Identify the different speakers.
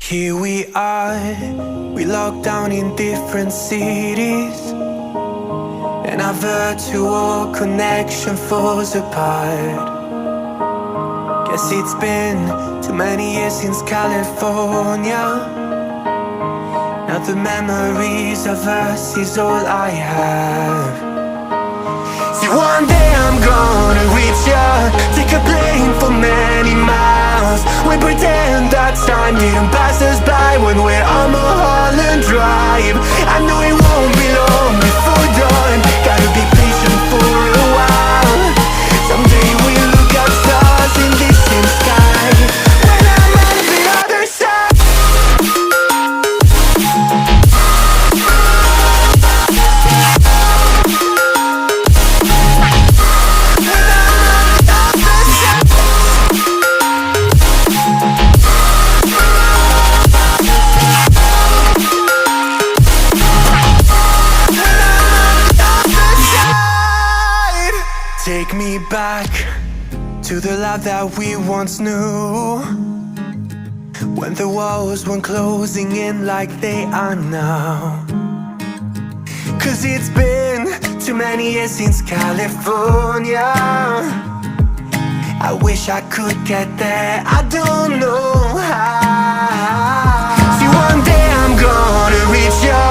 Speaker 1: Here we are, we locked down in different cities, and our virtual connection falls apart. Guess it's been too many years since California. Now the memories of us is all I have. See, one day I'm gonna reach ya, take a plane for many miles. We pretend that time didn't pass us by when we're on Mulholland Drive. I know it won't be long before dawn, gotta be patient for a while. Someday we'll look at stars in this same sky, when I'm on the other side. Take me back to the life that we once knew, when the walls weren't closing in like they are now. Cause it's been too many years since California. I wish I could get there, I don't know how. See, one day I'm gonna reach ya,